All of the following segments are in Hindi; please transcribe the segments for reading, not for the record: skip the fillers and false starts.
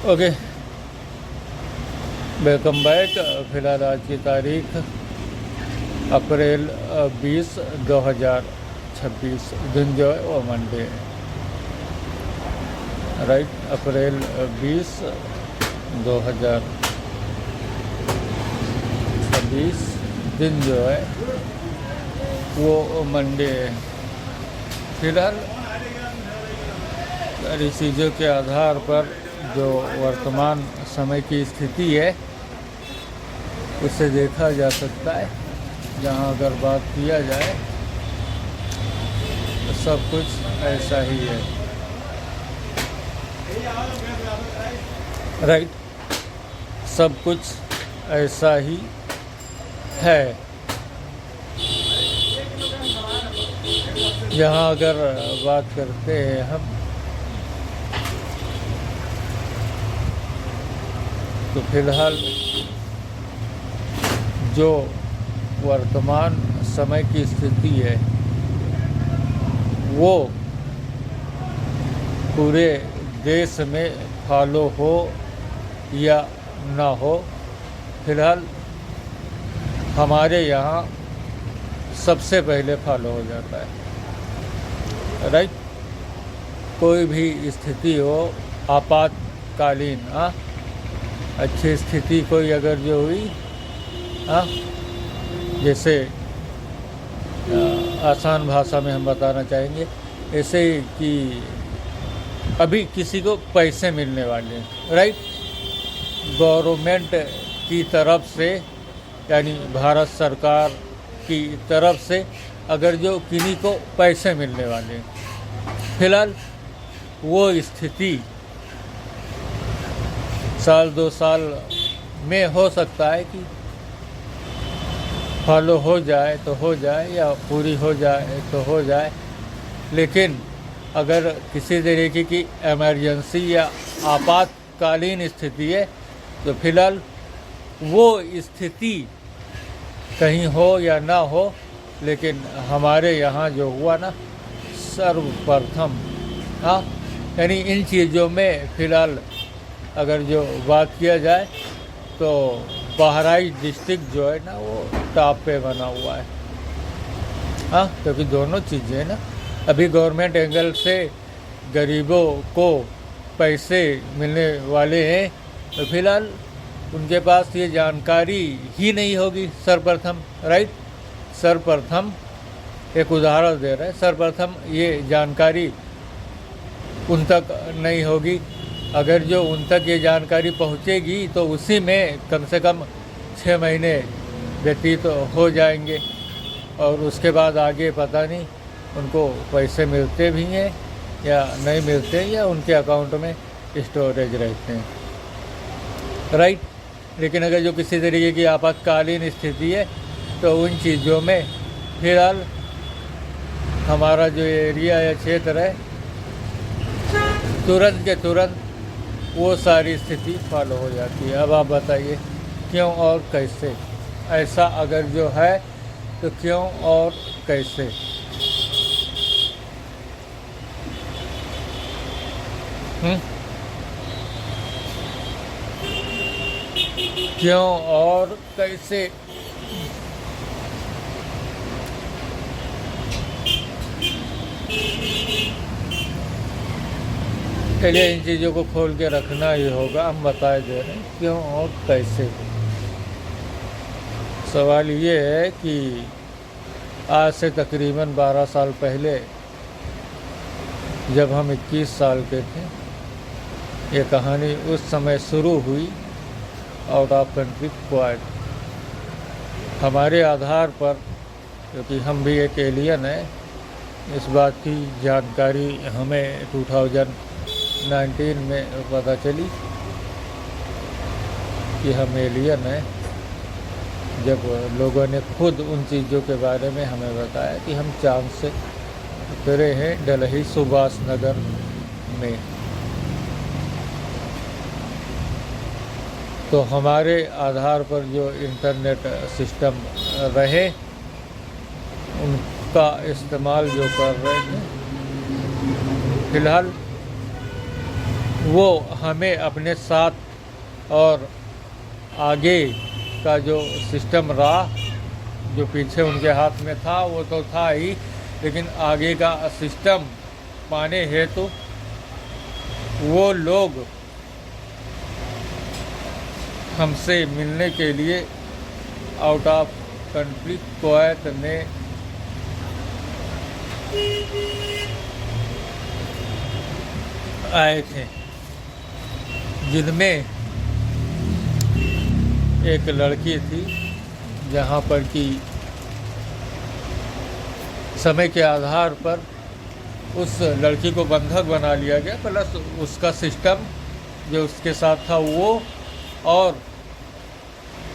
Okay, welcome back. फिलहाल आज की तारीख अप्रैल 20 2026, दिन जो है वो मंडे है, राइट। अप्रैल 20 2026, दिन जो है वो मंडे है। फिलहाल सारी चीज़ों के आधार पर जो वर्तमान समय की स्थिति है उसे देखा जा सकता है। जहाँ अगर बात किया जाए तो सब कुछ ऐसा ही है, राइट। सब कुछ ऐसा ही है। यहाँ अगर बात करते हैं हम तो फिलहाल जो वर्तमान समय की स्थिति है वो पूरे देश में फॉलो हो या ना हो, फिलहाल हमारे यहाँ सबसे पहले फॉलो हो जाता है, राइट। कोई भी स्थिति हो आपातकालीन, अच्छी स्थिति कोई अगर जो हुई, जैसे आसान भाषा में हम बताना चाहेंगे ऐसे कि अभी किसी को पैसे मिलने वाले हैं, राइट। गवर्नमेंट की तरफ से यानी भारत सरकार की तरफ से अगर जो किन्हीं को पैसे मिलने वाले हैं, फिलहाल वो स्थिति साल 2 साल में हो सकता है कि फॉलो हो जाए तो हो जाए या पूरी हो जाए तो हो जाए, लेकिन अगर किसी तरीके की इमरजेंसी या आपातकालीन स्थिति है तो फिलहाल वो स्थिति कहीं हो या ना हो, लेकिन हमारे यहाँ जो हुआ ना सर्वप्रथम, यानी इन चीज़ों में फिलहाल अगर जो बात किया जाए तो बहराइच डिस्ट्रिक्ट जो है ना वो टॉप पे बना हुआ है, क्योंकि दोनों चीज़ें ना अभी गवर्नमेंट एंगल से गरीबों को पैसे मिलने वाले हैं, तो फिलहाल उनके पास ये जानकारी ही नहीं होगी सर्वप्रथम, राइट। सर्वप्रथम एक उदाहरण दे रहे हैं, सर्वप्रथम ये जानकारी उन तक नहीं होगी। अगर जो उन तक ये जानकारी पहुंचेगी तो उसी में कम से कम 6 महीने व्यतीत हो जाएंगे और उसके बाद आगे पता नहीं उनको पैसे मिलते भी हैं या नहीं मिलते या उनके अकाउंट में स्टोरेज रहते हैं, राइट। लेकिन अगर जो किसी तरीके की आपातकालीन स्थिति है तो उन चीज़ों में फिलहाल हमारा जो एरिया या क्षेत्र है तुरंत के तुरंत वो सारी स्थिति फॉलो हो जाती है। अब आप बताइए क्यों और कैसे ऐसा अगर जो है तो क्यों और कैसे? क्यों और कैसे? चलिए इन चीज़ों को खोल के रखना ही होगा, हम बताए दे रहे हैं क्यों और कैसे। सवाल ये है कि आज से तकरीबन 12 साल पहले जब हम 21 साल के थे, ये कहानी उस समय शुरू हुई आउट ऑफ कंट्री क्वाड। हमारे आधार पर, क्योंकि हम भी एक एलियन है, इस बात की जानकारी हमें 2019 में पता चली कि हम एलियन हैं, जब लोगों ने खुद उन चीज़ों के बारे में हमें बताया कि हम चांद से उतरे हैं दिल्ली सुभाष नगर में। तो हमारे आधार पर जो इंटरनेट सिस्टम रहे उनका इस्तेमाल जो कर रहे थे, फिलहाल वो हमें अपने साथ और आगे का जो सिस्टम रहा, जो पीछे उनके हाथ में था वो तो था ही, लेकिन आगे का सिस्टम पाने हेतु वो लोग हमसे मिलने के लिए आउट ऑफ कंट्री कुवैत में आए थे, जिनमें एक लड़की थी, जहाँ पर कि समय के आधार पर उस लड़की को बंधक बना लिया गया, प्लस उसका सिस्टम जो उसके साथ था वो,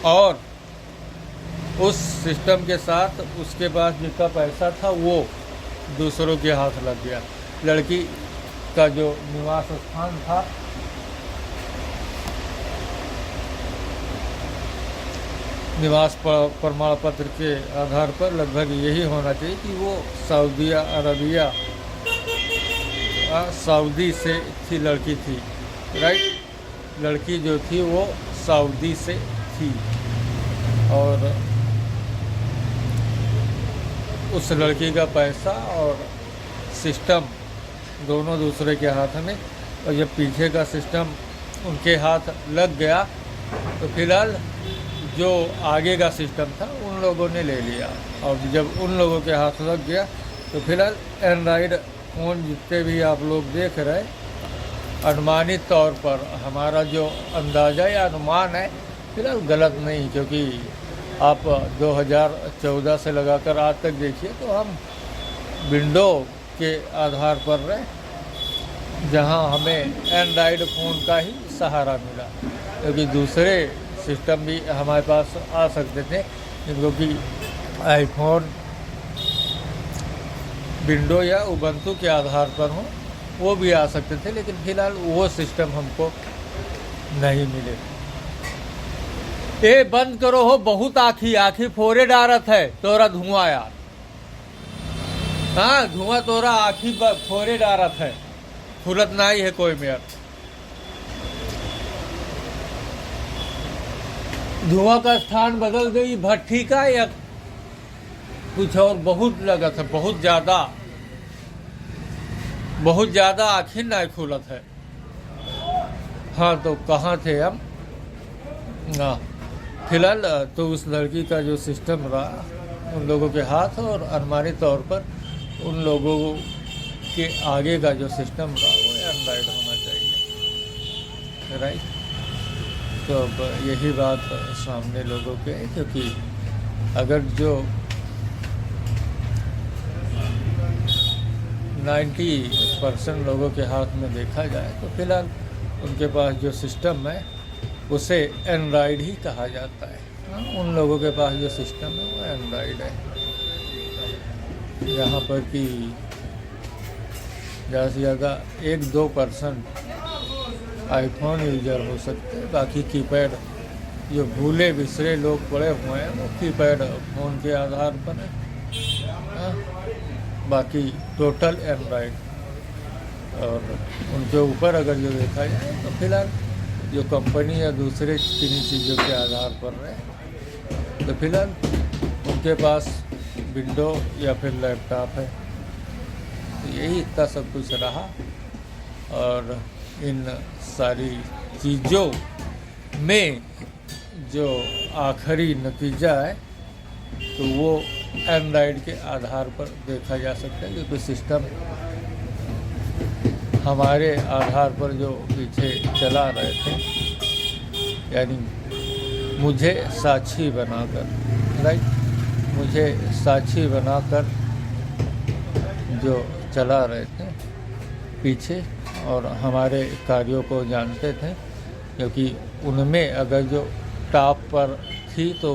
और उस सिस्टम के साथ उसके पास जितना पैसा था वो दूसरों के हाथ लग गया। लड़की का जो निवास स्थान था निवास प्रमाण पत्र के आधार पर लगभग यही होना चाहिए कि वो सऊदी से थी, लड़की थी, राइट। लड़की जो थी वो सऊदी से थी और उस लड़की का पैसा और सिस्टम दोनों दूसरे के हाथ में, और जब पीछे का सिस्टम उनके हाथ लग गया तो फिलहाल जो आगे का सिस्टम था उन लोगों ने ले लिया, और जब उन लोगों के हाथ लग गया तो फिलहाल एंड्रॉयड फ़ोन जितने भी आप लोग देख रहे, अनुमानित तौर पर हमारा जो अंदाज़ा या अनुमान है फिलहाल गलत नहीं, क्योंकि आप 2014 से लगाकर आज तक देखिए तो हम विंडो के आधार पर रहे, जहां हमें एंड्रॉयड फ़ोन का ही सहारा मिला, क्योंकि दूसरे सिस्टम भी हमारे पास आ सकते थे, जिनको कि आईफोन विंडो या उबंटू के आधार पर हो, वो भी आ सकते थे, लेकिन फ़िलहाल वो सिस्टम हमको नहीं मिले। ए बंद करो हो, बहुत आखी फोरे डारत है तोरा धुआं यार, हाँ धुआं तोरा आखी फोरे डारत है, फुलत नहीं है कोई मेयर। धुआं का स्थान बदल गई भट्टी का या कुछ और, बहुत लगा था, बहुत ज़्यादा आखिर नहीं खुलत है। हाँ तो कहाँ थे हम? हाँ फिलहाल तो उस लड़की का जो सिस्टम रहा उन लोगों के हाथ, और अनुमानित तौर पर उन लोगों के आगे का जो सिस्टम रहा वो एंड्रॉयड होना चाहिए, राइट। तो अब यही बात सामने लोगों के है, क्योंकि अगर जो 90% लोगों के हाथ में देखा जाए तो फिलहाल उनके पास जो सिस्टम है उसे एंड्रॉयड ही कहा जाता है। उन लोगों के पास जो सिस्टम है वो एंड्रॉयड है, यहाँ पर कि ज़्यादा से ज़्यादा 1-2% आईफोन यूजर हो सकते हैं, बाकी कीपैड जो भूले बिसरे लोग पड़े हुए हैं वो कीपैड फ़ोन के आधार पर है, बाकी टोटल एंड्रॉयड। और उनके ऊपर अगर जो देखा जाए तो फिलहाल जो कंपनी या दूसरे किन्हीं चीज़ों के आधार पर है, तो फिलहाल उनके पास विंडो या फिर लैपटॉप है। तो यही इतना सब कुछ रहा, और इन सारी चीज़ों में जो आखिरी नतीजा है तो वो एंड्रॉयड के आधार पर देखा जा सकता है, क्योंकि सिस्टम हमारे आधार पर जो पीछे चला रहे थे, यानी मुझे साक्षी बनाकर, राइट, मुझे साक्षी बनाकर जो चला रहे थे पीछे, और हमारे कार्यों को जानते थे, क्योंकि उनमें अगर जो टॉप पर थी तो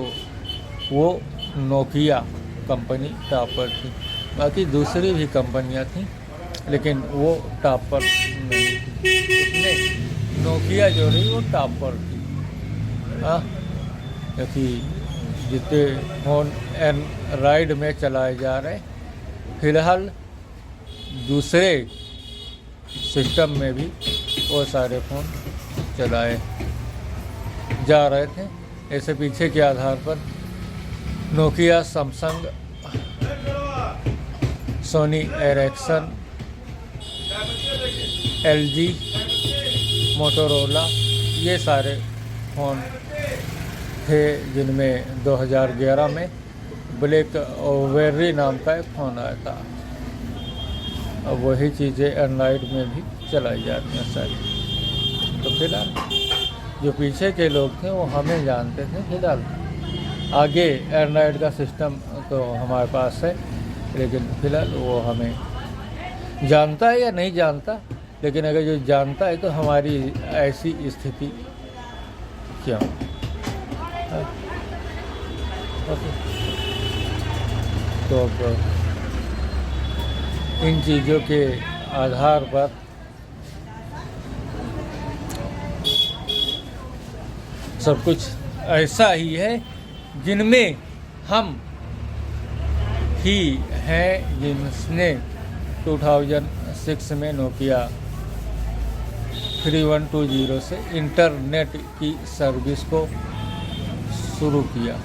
वो नोकिया कंपनी टॉप पर थी, बाकी दूसरी भी कंपनियां थीं लेकिन वो टॉप पर नहीं थी, उसमें नोकिया जो रही वो टॉप पर थी। हाँ, क्योंकि जितने फ़ोन एंड्रॉयड में चलाए जा रहे, फिलहाल दूसरे सिस्टम में भी वो सारे फ़ोन चलाए जा रहे थे। ऐसे पीछे के आधार पर Nokia, Samsung, Sony Ericsson, LG, Motorola, ये सारे फ़ोन थे जिनमें 2011 में ब्लैक वेरी नाम का एक फ़ोन आया था। अब वही चीज़ें एंड्रॉयड में भी चलाई जाती हैं सारी। तो फिलहाल जो पीछे के लोग थे वो हमें जानते थे। फिलहाल आगे एंड्रॉयड का सिस्टम तो हमारे पास है, लेकिन फिलहाल वो हमें जानता है या नहीं जानता, लेकिन अगर जो जानता है तो हमारी ऐसी स्थिति क्यों। तो अब इन चीज़ों के आधार पर सब कुछ ऐसा ही है जिनमें हम ही हैं जिसने 2006 में नोकिया 3120 से इंटरनेट की सर्विस को शुरू किया।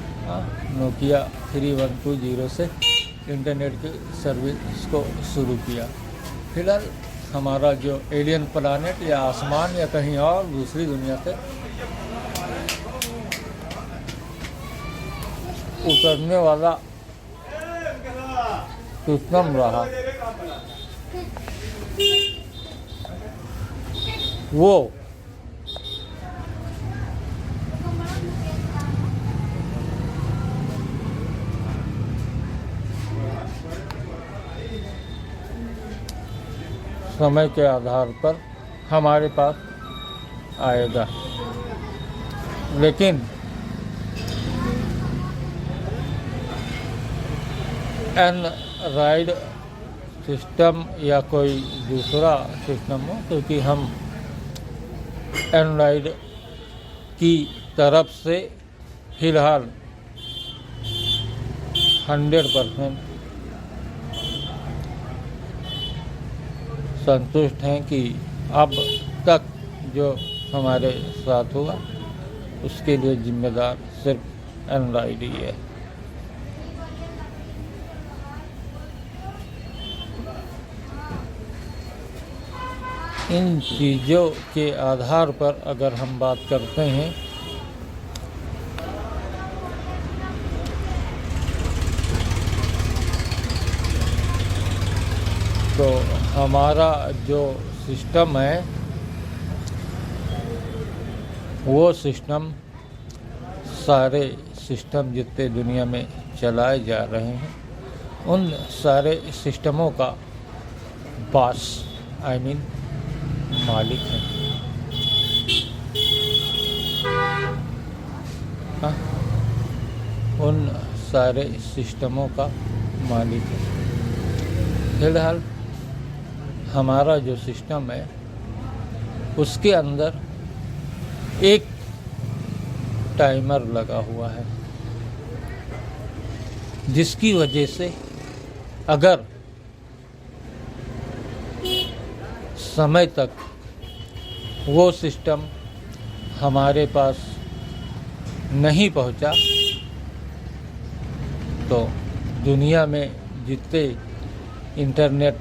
नोकिया 3120 से इंटरनेट की सर्विस को शुरू किया। फिलहाल हमारा जो एलियन प्लानेट या आसमान या कहीं और दूसरी दुनिया से उतरने वाला सिस्टम रहा, वो समय के आधार पर हमारे पास आएगा। लेकिन एंड्रॉयड सिस्टम या कोई दूसरा सिस्टम हो, क्योंकि हम एंड्रॉयड की तरफ से फ़िलहाल 100% संतुष्ट हैं कि अब तक जो हमारे साथ हुआ उसके लिए जिम्मेदार सिर्फ एंड्रॉयड ही है। इन चीज़ों के आधार पर अगर हम बात करते हैं तो हमारा जो सिस्टम है वो सिस्टम सारे सिस्टम जितने दुनिया में चलाए जा रहे हैं उन सारे सिस्टमों का बॉस मालिक है। हाँ, उन सारे सिस्टमों का मालिक है। फिलहाल हमारा जो सिस्टम है उसके अंदर एक टाइमर लगा हुआ है, जिसकी वजह से अगर समय तक वो सिस्टम हमारे पास नहीं पहुंचा तो दुनिया में जितने इंटरनेट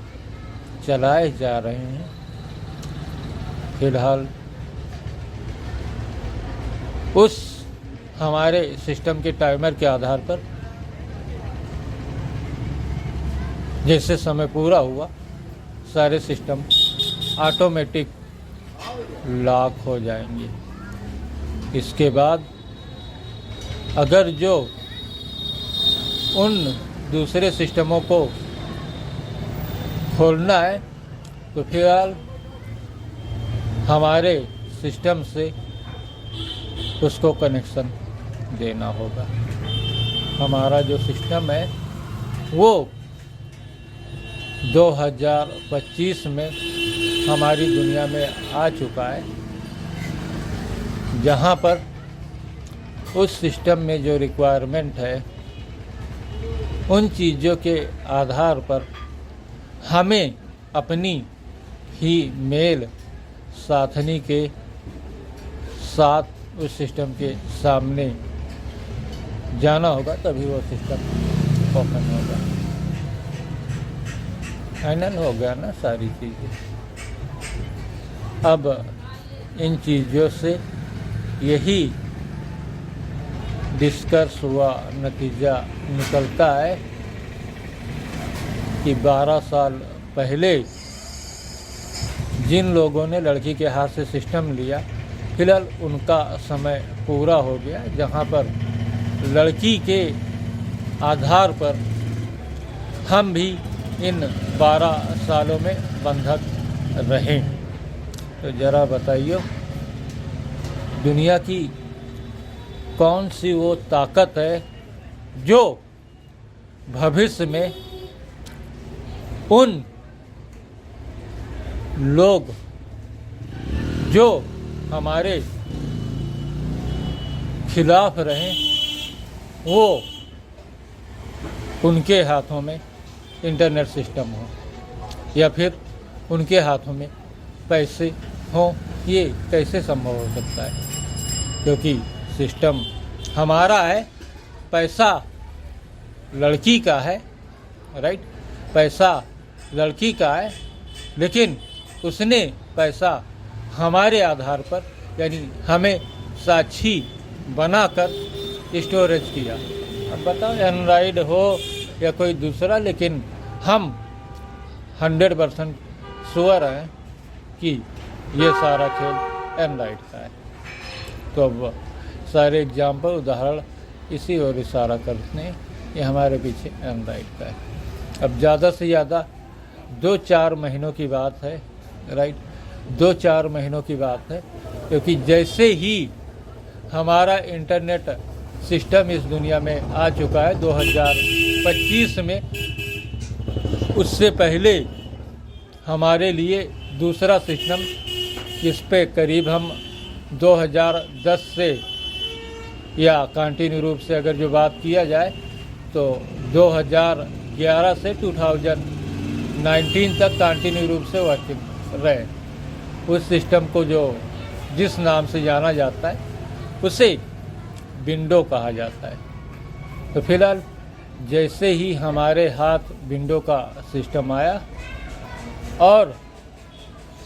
चलाए जा रहे हैं फिलहाल उस हमारे सिस्टम के टाइमर के आधार पर जैसे समय पूरा हुआ सारे सिस्टम ऑटोमेटिक लॉक हो जाएंगे। इसके बाद अगर जो उन दूसरे सिस्टमों को खोलना है तो फिलहाल हमारे सिस्टम से उसको कनेक्शन देना होगा। हमारा जो सिस्टम है वो 2025 में हमारी दुनिया में आ चुका है, जहाँ पर उस सिस्टम में जो रिक्वायरमेंट है उन चीज़ों के आधार पर हमें अपनी ही मेल साथनी के साथ उस सिस्टम के सामने जाना होगा, तभी वो सिस्टम ओपन होगा। फाइनल हो गया ना सारी चीज़ें। अब इन चीज़ों से यही डिस्कस हुआ, नतीजा निकलता है कि 12 साल पहले जिन लोगों ने लड़की के हाथ से सिस्टम लिया, फिलहाल उनका समय पूरा हो गया, जहां पर लड़की के आधार पर हम भी इन 12 सालों में बंधक रहे। तो ज़रा बताइए, दुनिया की कौन सी वो ताकत है जो भविष्य में उन लोग जो हमारे खिलाफ रहें, वो उनके हाथों में इंटरनेट सिस्टम हो या फिर उनके हाथों में पैसे हों, ये कैसे संभव हो सकता है? क्योंकि सिस्टम हमारा है, पैसा लड़की का है, राइट? पैसा लड़की का है, लेकिन उसने पैसा हमारे आधार पर, यानी हमें साक्षी बनाकर स्टोरेज किया। अब बताओ, एंड्रॉइड हो या कोई दूसरा, लेकिन हम 100% श्योर हैं कि ये सारा खेल एंड्रॉइड का है। तो अब सारे एग्जाम्पल, उदाहरण इसी और इशारा करते हैं, ये हमारे पीछे एंड्रॉइड का है। अब ज़्यादा से ज़्यादा 2-4 महीनों की बात है, राइट? 2-4 महीनों की बात है, क्योंकि जैसे ही हमारा इंटरनेट सिस्टम इस दुनिया में आ चुका है 2025 में, उससे पहले हमारे लिए दूसरा सिस्टम, इस पे करीब हम 2010 से, या कंटिन्यू रूप से अगर जो बात किया जाए तो 2011 से 2019 तक कंटिन्यू रूप से वर्किंग रहे। उस सिस्टम को जो जिस नाम से जाना जाता है उसे विंडो कहा जाता है। तो फिलहाल जैसे ही हमारे हाथ विंडो का सिस्टम आया, और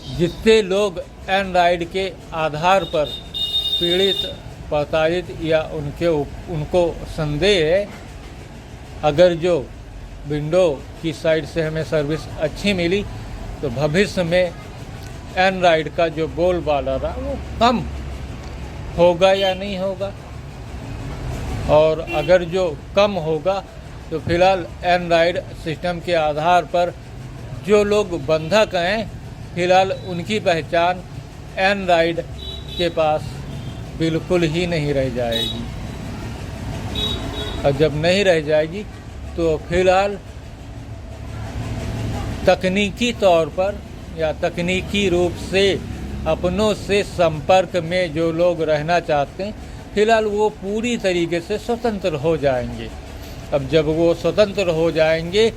जितने लोग एंड्रॉइड के आधार पर पीड़ित, प्रताड़ित या उनको संदेह है, अगर जो विंडो की साइड से हमें सर्विस अच्छी मिली, तो भविष्य में एंड्रॉइड का जो बोलबाला रहा वो कम होगा या नहीं होगा। और अगर जो कम होगा तो फिलहाल एंड्रॉइड सिस्टम के आधार पर जो लोग बंधक हैं, फिलहाल उनकी पहचान एंड्रॉइड के पास बिल्कुल ही नहीं रह जाएगी। और जब नहीं रह जाएगी तो फिलहाल तकनीकी तौर पर या तकनीकी रूप से अपनों से संपर्क में जो लोग रहना चाहते हैं, फिलहाल वो पूरी तरीके से स्वतंत्र हो जाएंगे। अब जब वो स्वतंत्र हो जाएंगे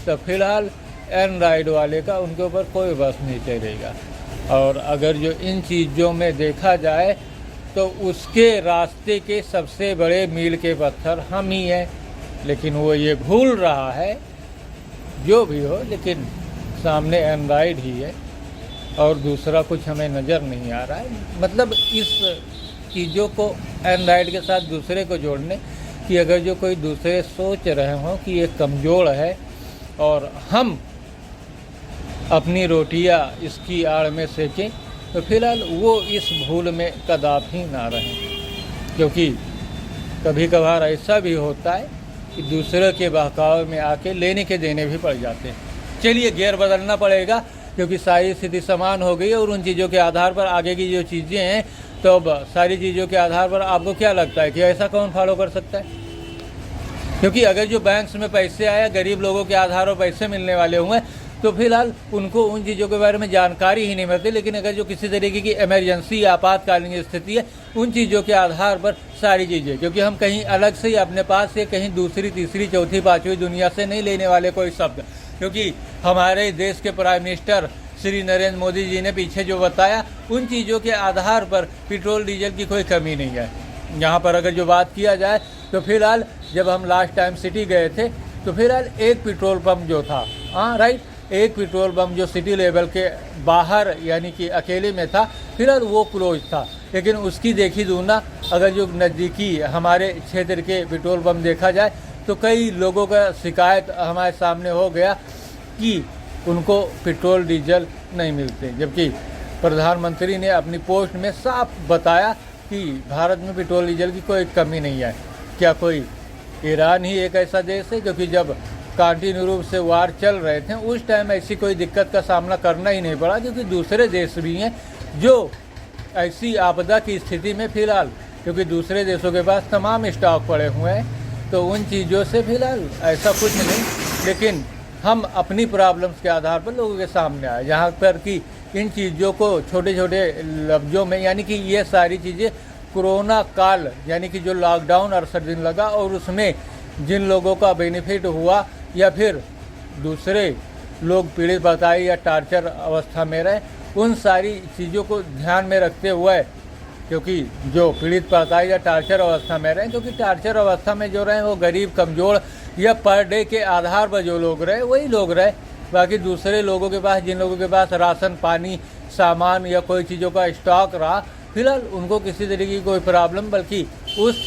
तो फिलहाल एंड्रॉइड वाले का उनके ऊपर कोई बस नहीं चलेगा। और अगर जो इन चीज़ों में देखा जाए तो उसके रास्ते के सबसे बड़े मील के पत्थर हम ही हैं, लेकिन वो ये भूल रहा है, जो भी हो, लेकिन सामने एंड्रॉइड ही है और दूसरा कुछ हमें नज़र नहीं आ रहा है। मतलब इस चीज़ों को एंड्रॉइड के साथ दूसरे को जोड़ने कि अगर जो कोई दूसरे सोच रहे हों कि ये कमज़ोर है और हम अपनी रोटियां इसकी आड़ में सेकें, तो फिलहाल वो इस भूल में कदापि ना रहें। क्योंकि कभी कभार ऐसा भी होता है कि दूसरे के बहकावे में आके लेने के देने भी पड़ जाते हैं। चलिए, गियर बदलना पड़ेगा क्योंकि सारी स्थिति समान हो गई है और उन चीज़ों के आधार पर आगे की जो चीज़ें हैं, तो अब सारी चीज़ों के आधार पर आपको क्या लगता है कि ऐसा कौन फॉलो कर सकता है? क्योंकि अगर जो बैंक्स में पैसे आया, गरीब लोगों के आधार पर पैसे मिलने वाले हुए, तो फिलहाल उनको उन चीज़ों के बारे में जानकारी ही नहीं मिलती। लेकिन अगर जो किसी तरीके की इमरजेंसी या आपातकालीन स्थिति है, उन चीज़ों के आधार पर सारी चीज़ें, क्योंकि हम कहीं अलग से अपने पास से कहीं दूसरी, तीसरी, चौथी, पाँचवीं दुनिया से नहीं लेने वाले कोई शब्द। क्योंकि हमारे देश के प्राइम मिनिस्टर श्री नरेंद्र मोदी जी ने पीछे जो बताया, उन चीज़ों के आधार पर पेट्रोल डीजल की कोई कमी नहीं है। यहाँ पर अगर जो बात किया जाए तो फिलहाल जब हम लास्ट टाइम सिटी गए थे तो फिलहाल एक पेट्रोल पंप जो था, राइट, एक पेट्रोल पंप जो सिटी लेवल के बाहर यानी कि अकेले में था, फिलहाल वो क्लोज था। लेकिन उसकी देखी दूना अगर जो नज़दीकी हमारे क्षेत्र के पेट्रोल पंप देखा जाए तो कई लोगों का शिकायत हमारे सामने हो गया कि उनको पेट्रोल डीजल नहीं मिलते, जबकि प्रधानमंत्री ने अपनी पोस्ट में साफ बताया कि भारत में पेट्रोल डीजल की कोई कमी नहीं है। क्या कोई ईरान ही एक ऐसा देश है, क्योंकि जब कंटिन्यू रूप से वार चल रहे थे उस टाइम ऐसी कोई दिक्कत का सामना करना ही नहीं पड़ा, क्योंकि दूसरे देश भी हैं जो ऐसी आपदा की स्थिति में फिलहाल, क्योंकि दूसरे देशों के पास तमाम स्टॉक पड़े हुए हैं, तो उन चीज़ों से फिलहाल ऐसा कुछ नहीं। लेकिन हम अपनी प्रॉब्लम्स के आधार पर लोगों के सामने आए, जहाँ पर कि इन चीज़ों को छोटे छोटे लफ्ज़ों में, यानी कि ये सारी चीज़ें कोरोना काल यानी कि जो लॉकडाउन 68 दिन लगा और उसमें जिन लोगों का बेनिफिट हुआ या फिर दूसरे लोग पीड़ित बताए या टार्चर अवस्था में रहे, उन सारी चीज़ों को ध्यान में रखते हुए, क्योंकि जो पीड़ित बताए या टार्चर अवस्था में रहे, क्योंकि टार्चर अवस्था में जो रहे वो गरीब कमज़ोर या पर डे के आधार पर जो लोग रहे वही लोग रहे। बाकी दूसरे लोगों के पास, जिन लोगों के पास राशन पानी सामान या कोई चीज़ों का स्टॉक रहा, फिलहाल उनको किसी तरीके की कोई प्रॉब्लम, बल्कि उस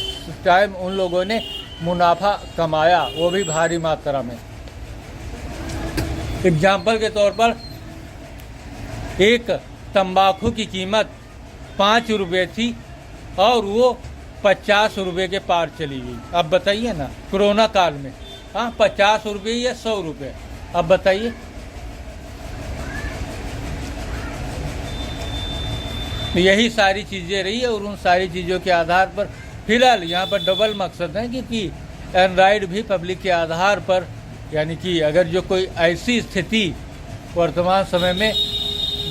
टाइम उन लोगों ने मुनाफा कमाया, वो भी भारी मात्रा में। एग्जाम्पल के तौर पर एक तंबाकू की कीमत 5 रुपये थी और वो 50 रुपये के पार चली गई। अब बताइए ना, कोरोना काल में 50 रुपये या 100 रुपये, अब बताइए। यही सारी चीज़ें रही और उन सारी चीज़ों के आधार पर फिलहाल यहाँ पर डबल मकसद है, क्योंकि एंड्रॉयड भी पब्लिक के आधार पर, यानी कि अगर जो कोई ऐसी स्थिति वर्तमान समय में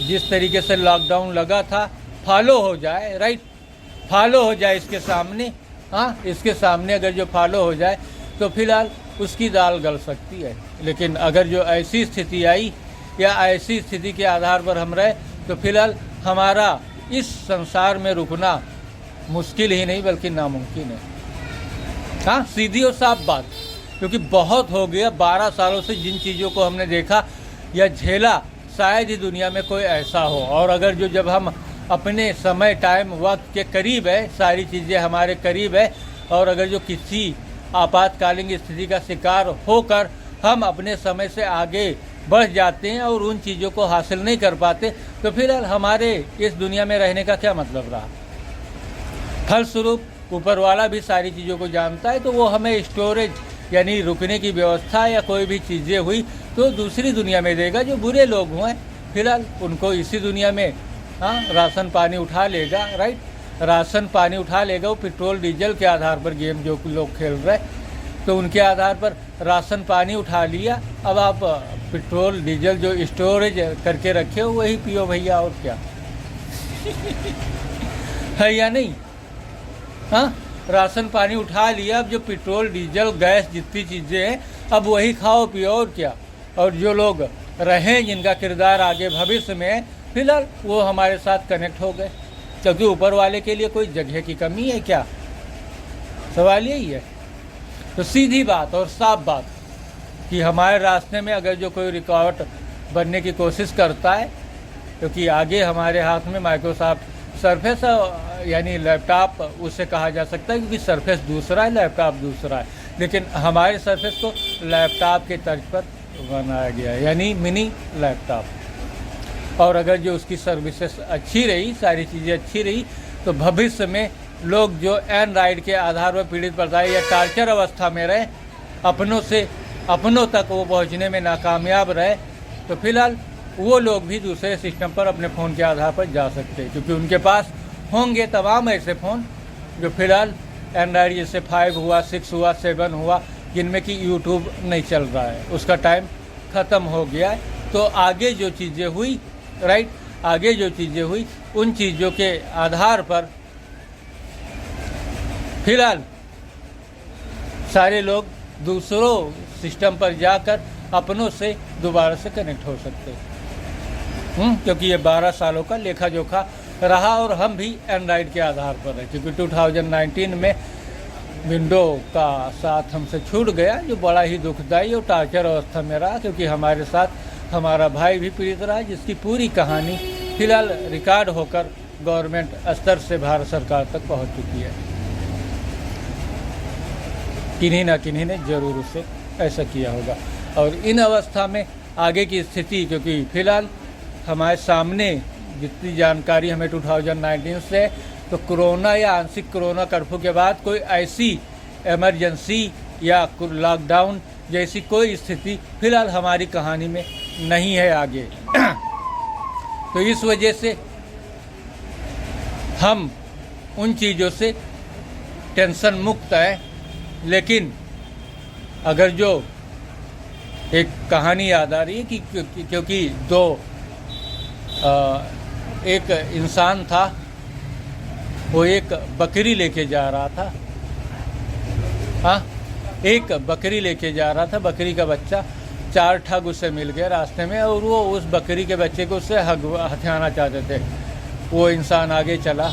जिस तरीके से लॉकडाउन लगा था फॉलो हो जाए, राइट, फॉलो हो जाए इसके सामने, इसके सामने अगर जो फॉलो हो जाए तो फिलहाल उसकी दाल गल सकती है। लेकिन अगर जो ऐसी स्थिति आई या ऐसी स्थिति के आधार पर हम रहे तो फिलहाल हमारा इस संसार में रुकना मुश्किल ही नहीं बल्कि नामुमकिन है। सीधी और साफ बात, क्योंकि बहुत हो गया 12 सालों से जिन चीज़ों को हमने देखा या झेला, शायद ही दुनिया में कोई ऐसा हो। और अगर जो जब हम अपने समय टाइम वक्त के करीब है, सारी चीज़ें हमारे करीब है, और अगर जो किसी आपातकालीन स्थिति का शिकार होकर हम अपने समय से आगे बढ़ जाते हैं और उन चीज़ों को हासिल नहीं कर पाते, तो फिलहाल हमारे इस दुनिया में रहने का क्या मतलब रहा। फलस्वरूप ऊपर वाला भी सारी चीज़ों को जानता है, तो वो हमें स्टोरेज यानी रुकने की व्यवस्था या कोई भी चीज़ें हुई तो दूसरी दुनिया में देगा। जो बुरे लोग हुए फिलहाल उनको इसी दुनिया में राशन पानी उठा लेगा, राइट, राशन पानी उठा लेगा। वो पेट्रोल डीजल के आधार पर गेम जो लोग खेल रहे तो उनके आधार पर राशन पानी उठा लिया। अब आप पेट्रोल डीजल जो स्टोरेज करके रखे हो वही पियो भैया, और क्या है या नहीं। राशन पानी उठा लिया, अब जो पेट्रोल डीजल गैस जितनी चीज़ें हैं अब वही खाओ पियो, और क्या। और जो लोग रहें जिनका किरदार आगे भविष्य में है, फिलहाल वो हमारे साथ कनेक्ट हो गए, क्योंकि ऊपर वाले के लिए कोई जगह की कमी है क्या, सवाल यही है। तो सीधी बात और साफ बात कि हमारे रास्ते में अगर जो कोई रुकावट बनने की कोशिश करता है, क्योंकि आगे हमारे हाथ में माइक्रोसॉफ्ट सरफेस यानी लैपटॉप उसे कहा जा सकता है, क्योंकि सरफेस दूसरा है, लैपटॉप दूसरा है, लेकिन हमारे सरफेस को लैपटॉप के तर्ज पर बनाया गया है, यानी मिनी लैपटॉप। और अगर जो उसकी सर्विसेज अच्छी रही, सारी चीज़ें अच्छी रही, तो भविष्य में लोग जो एंड्रॉयड के आधार पर पीड़ित पड़ता है या टार्चर अवस्था में रहे, अपनों तक वो पहुंचने में नाकामयाब रहे, तो फिलहाल वो लोग भी दूसरे सिस्टम पर अपने फ़ोन के आधार पर जा सकते हैं, क्योंकि उनके पास होंगे तमाम ऐसे फ़ोन जो फिलहाल एंड्रॉयड जैसे 5 हुआ, 6 हुआ, 7 हुआ, जिनमें कि यूट्यूब नहीं चल रहा है, उसका टाइम ख़त्म हो गया है। तो आगे जो चीज़ें हुई, राइट, आगे जो चीज़ें हुई उन चीज़ों के आधार पर फिलहाल सारे लोग दूसरों सिस्टम पर जाकर अपनों से दोबारा से कनेक्ट हो सकते हैं। क्योंकि ये 12 सालों का लेखा जोखा रहा और हम भी एंड्राइड के आधार पर है, क्योंकि 2019 में विंडो का साथ हमसे छूट गया, जो बड़ा ही दुखदायी और टार्चर अवस्था में रहा, क्योंकि हमारे साथ हमारा भाई भी पीड़ित रहा, जिसकी पूरी कहानी फिलहाल रिकॉर्ड होकर गवर्नमेंट स्तर से भारत सरकार तक पहुंच चुकी है। किन्हीं ना किन्हीं ने जरूर उससे ऐसा किया होगा। और इन अवस्था में आगे की स्थिति, क्योंकि फिलहाल हमारे सामने जितनी जानकारी हमें 2019 से, तो कोरोना या आंशिक कोरोना कर्फ्यू के बाद कोई ऐसी इमरजेंसी या लॉकडाउन जैसी कोई स्थिति फिलहाल हमारी कहानी में नहीं है आगे। तो इस वजह से हम उन चीज़ों से टेंशन मुक्त हैं। लेकिन अगर जो एक कहानी याद आ रही है कि क्योंकि एक इंसान था, वो एक बकरी लेके जा रहा था। हाँ, एक बकरी लेके जा रहा था, बकरी का बच्चा, 4 ठग उससे मिल गए रास्ते में और वो उस बकरी के बच्चे को उससे हथियाना चाहते थे। वो इंसान आगे चला,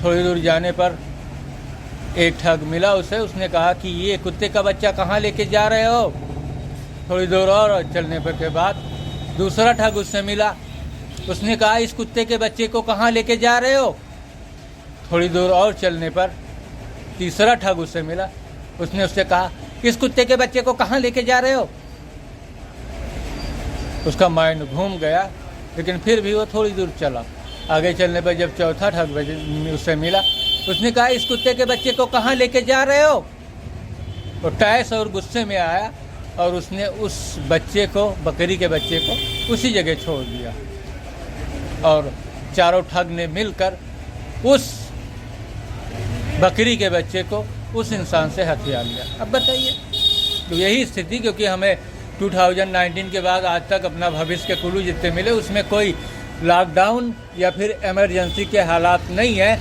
थोड़ी दूर जाने पर एक ठग मिला उसे। उसने कहा कि ये कुत्ते का बच्चा कहाँ लेके जा रहे हो? थोड़ी दूर और चलने पर के बाद दूसरा ठग उससे मिला। उसने कहा इस कुत्ते के बच्चे को कहाँ लेके जा रहे हो? थोड़ी दूर और चलने पर तीसरा ठग उससे मिला। उसने उससे कहा इस कुत्ते के बच्चे को कहाँ लेके जा रहे हो? उसका माइंड घूम गया, लेकिन फिर भी वो थोड़ी दूर चला। आगे चलने पर जब चौथा ठग उससे मिला, उसने कहा इस कुत्ते के बच्चे को कहाँ लेके जा रहे हो? वो टैस और गुस्से में आया और उसने उस बच्चे को, बकरी के बच्चे को उसी जगह छोड़ दिया। और चारों ठग ने मिलकर उस बकरी के बच्चे को उस इंसान से हथिया लिया। अब बताइए, तो यही स्थिति, क्योंकि हमें 2019 के बाद आज तक अपना भविष्य के कुल्लू जितने मिले उसमें कोई लॉकडाउन या फिर इमरजेंसी के हालात नहीं है,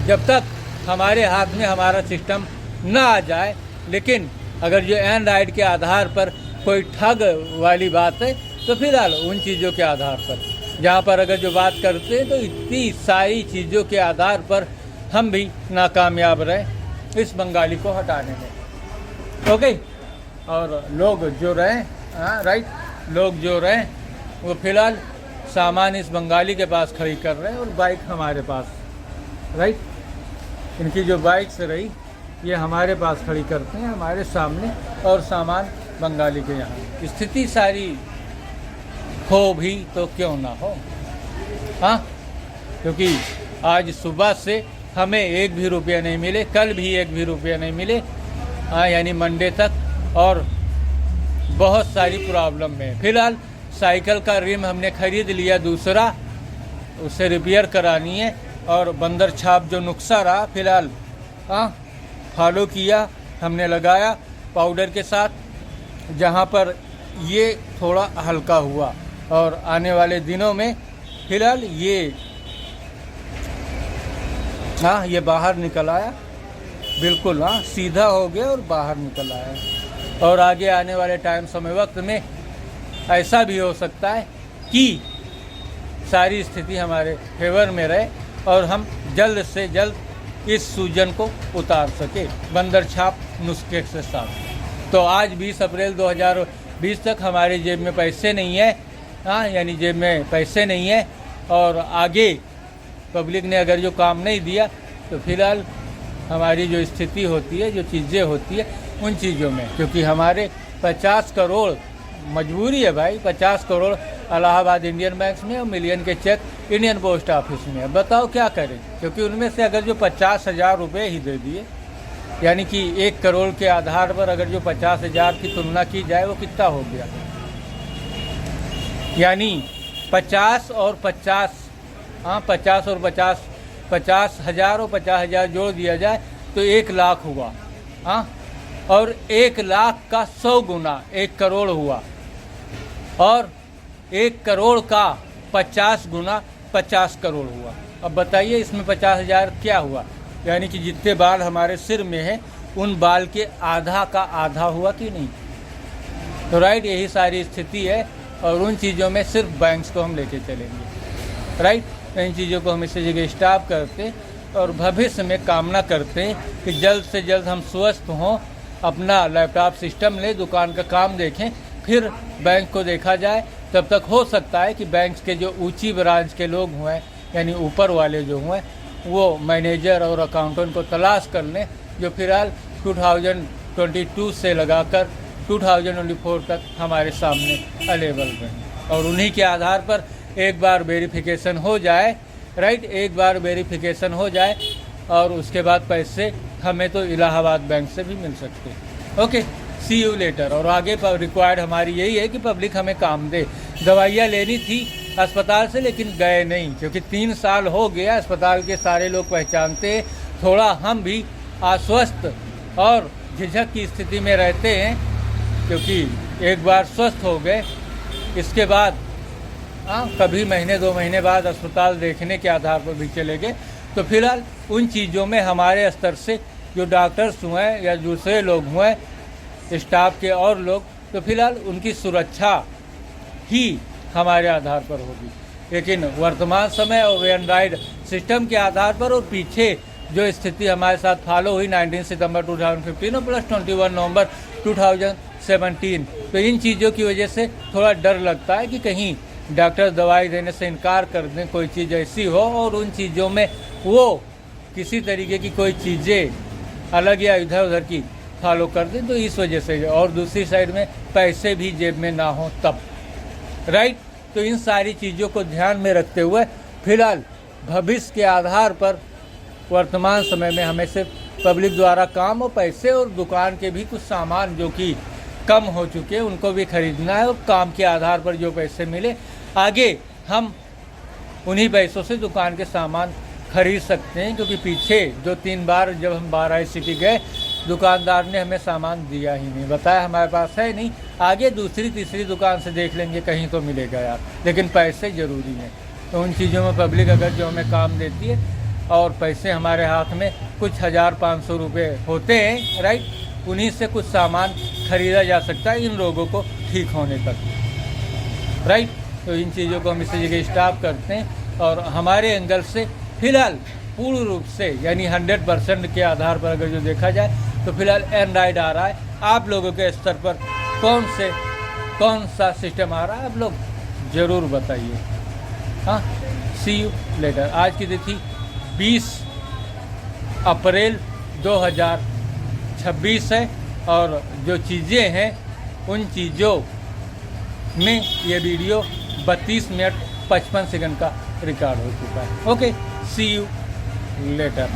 जब तक हमारे हाथ में हमारा सिस्टम ना आ जाए। लेकिन अगर जो एंड्राइड के आधार पर कोई ठग वाली बात है, तो फिलहाल उन चीज़ों के आधार पर, जहाँ पर अगर जो बात करते हैं तो इतनी सारी चीज़ों के आधार पर हम भी नाकामयाब रहे इस बंगाली को हटाने में। ओके, और लोग जो रहे, राइट, लोग जो रहे वो फिलहाल सामान इस बंगाली के पास खड़ी कर रहे हैं और बाइक हमारे पास, राइट। इनकी जो बाइक्स रही ये हमारे पास खड़ी करते हैं हमारे सामने, और सामान बंगाली के यहाँ। स्थिति सारी हो भी तो क्यों ना हो, हाँ, क्योंकि आज सुबह से हमें एक भी रुपया नहीं मिले, कल भी एक भी रुपया नहीं मिले, हाँ, यानी मंडे तक, और बहुत सारी प्रॉब्लम में। फिलहाल साइकिल का रिम हमने खरीद लिया दूसरा, उसे रिपेयर करानी है, और बंदर छाप जो नुक्सा रहा फिलहाल, हाँ, फॉलो किया, हमने लगाया पाउडर के साथ, जहाँ पर ये थोड़ा हल्का हुआ, और आने वाले दिनों में फिलहाल ये, हाँ, ये बाहर निकल आया, बिल्कुल, हाँ, सीधा हो गया और बाहर निकल आया। और आगे आने वाले टाइम समय वक्त में ऐसा भी हो सकता है कि सारी स्थिति हमारे फेवर में रहे और हम जल्द से जल्द इस सूजन को उतार सके बंदर छाप नुस्खे के साथ। तो आज 20 अप्रैल 2020 तक हमारे जेब में पैसे नहीं है, हाँ, यानी जेब में पैसे नहीं है, और आगे पब्लिक ने अगर जो काम नहीं दिया तो फिलहाल हमारी जो स्थिति होती है, जो चीज़ें होती है, उन चीज़ों में, क्योंकि हमारे 50 करोड़ मजबूरी है भाई, 50 करोड़ इलाहाबाद इंडियन बैंक में और मिलियन के चेक इंडियन पोस्ट ऑफिस में। अब बताओ क्या करें, क्योंकि उनमें से अगर जो 50,000 रुपये ही दे दिए, यानी कि 1 करोड़ के आधार पर अगर जो 50,000 की तुलना की जाए वो कितना हो गया, यानी 50 और 50, हाँ, 50 और 50, 50,000 और 50,000 जोड़ दिया जाए तो 1 लाख हुआ, हाँ, और 1 लाख का 100 गुना 1 करोड़ हुआ, और 1 करोड़ का 50 गुना 50 करोड़ हुआ। अब बताइए इसमें 50,000 क्या हुआ, यानी कि जितने बाल हमारे सिर में हैं उन बाल के आधा का आधा हुआ कि नहीं। तो राइट, यही सारी स्थिति है और उन चीज़ों में सिर्फ बैंक्स को हम लेके चलेंगे, राइट। इन चीज़ों को हम इसी जगह स्टॉप करते और भविष्य में कामना करते हैं कि जल्द से जल्द हम स्वस्थ हों, अपना लैपटॉप सिस्टम लें, दुकान का काम देखें, फिर बैंक को देखा जाए। तब तक हो सकता है कि बैंक के जो ऊंची ब्रांच के लोग हुए, यानी ऊपर वाले जो हुए, वो मैनेजर और अकाउंटेंट को तलाश कर लें, जो फिलहाल 2022 से लगाकर 2024 तक हमारे सामने अवेलेबल रहें। और उन्हीं के आधार पर एक बार वेरिफिकेशन हो जाए, राइट, एक बार वेरिफिकेशन हो जाए और उसके बाद पैसे हमें तो इलाहाबाद बैंक से भी मिल सकते हैं। Okay, see you later. और आगे पर रिक्वायर्ड हमारी यही है कि पब्लिक हमें काम दे। दवाइयाँ लेनी थी अस्पताल से, लेकिन गए नहीं, क्योंकि 3 साल हो गया, अस्पताल के सारे लोग पहचानते हैं। थोड़ा हम भी आश्वस्त और झिझक की स्थिति में रहते हैं, क्योंकि एक बार स्वस्थ हो गए, इसके बाद कभी महीने 2 महीने बाद अस्पताल देखने के आधार पर भी चले गए। तो फिलहाल उन चीज़ों में हमारे स्तर से जो डॉक्टर्स हुए या दूसरे लोग हुए, स्टाफ के और लोग, तो फिलहाल उनकी सुरक्षा ही हमारे आधार पर होगी। लेकिन वर्तमान समय और एंड्रॉइड सिस्टम के आधार पर और पीछे जो स्थिति हमारे साथ फॉलो हुई 19 सितंबर 2015 और प्लस 21 नवंबर 2017, तो इन चीज़ों की वजह से थोड़ा डर लगता है कि कहीं डॉक्टर दवाई देने से इनकार कर दें, कोई चीज़ ऐसी हो और उन चीज़ों में वो किसी तरीके की कोई चीज़ें अलग या इधर उधर की फॉलो कर दें, तो इस वजह से। और दूसरी साइड में पैसे भी जेब में ना हो तब, राइट। तो इन सारी चीज़ों को ध्यान में रखते हुए फिलहाल भविष्य के आधार पर वर्तमान समय में हमें सिर्फ पब्लिक द्वारा काम और पैसे और दुकान के भी कुछ सामान जो कि कम हो चुके हैं उनको भी खरीदना है, और काम के आधार पर जो पैसे मिले आगे हम उन्हीं पैसों से दुकान के सामान खरीद सकते हैं। क्योंकि पीछे 2-3 बार जब हम बाराई सिटी गए, दुकानदार ने हमें सामान दिया ही नहीं, बताया हमारे पास है नहीं, आगे दूसरी तीसरी दुकान से देख लेंगे, कहीं तो मिलेगा यार, लेकिन पैसे ज़रूरी हैं। तो उन चीज़ों में पब्लिक अगर जो हमें काम देती है और पैसे हमारे हाथ में कुछ 1000-500 रुपये होते हैं, राइट, उन्हीं से कुछ सामान खरीदा जा सकता है इन रोगों को ठीक होने तक, राइट। तो इन चीज़ों को हम इसी जगह स्टॉप करते हैं और हमारे एंगल से फिलहाल पूर्ण रूप से यानी 100% के आधार पर अगर जो देखा जाए तो फिलहाल एंड्रॉइड आ रहा है। आप लोगों के स्तर पर कौन सा सिस्टम आ रहा है, आप लोग ज़रूर बताइए। हाँ, सी यू लेटर। आज की तिथि 20 अप्रैल 2026 है और जो चीज़ें हैं उन चीज़ों में ये वीडियो 32 मिनट 55 सेकंड का रिकॉर्ड हो चुका है। Okay, see you letter.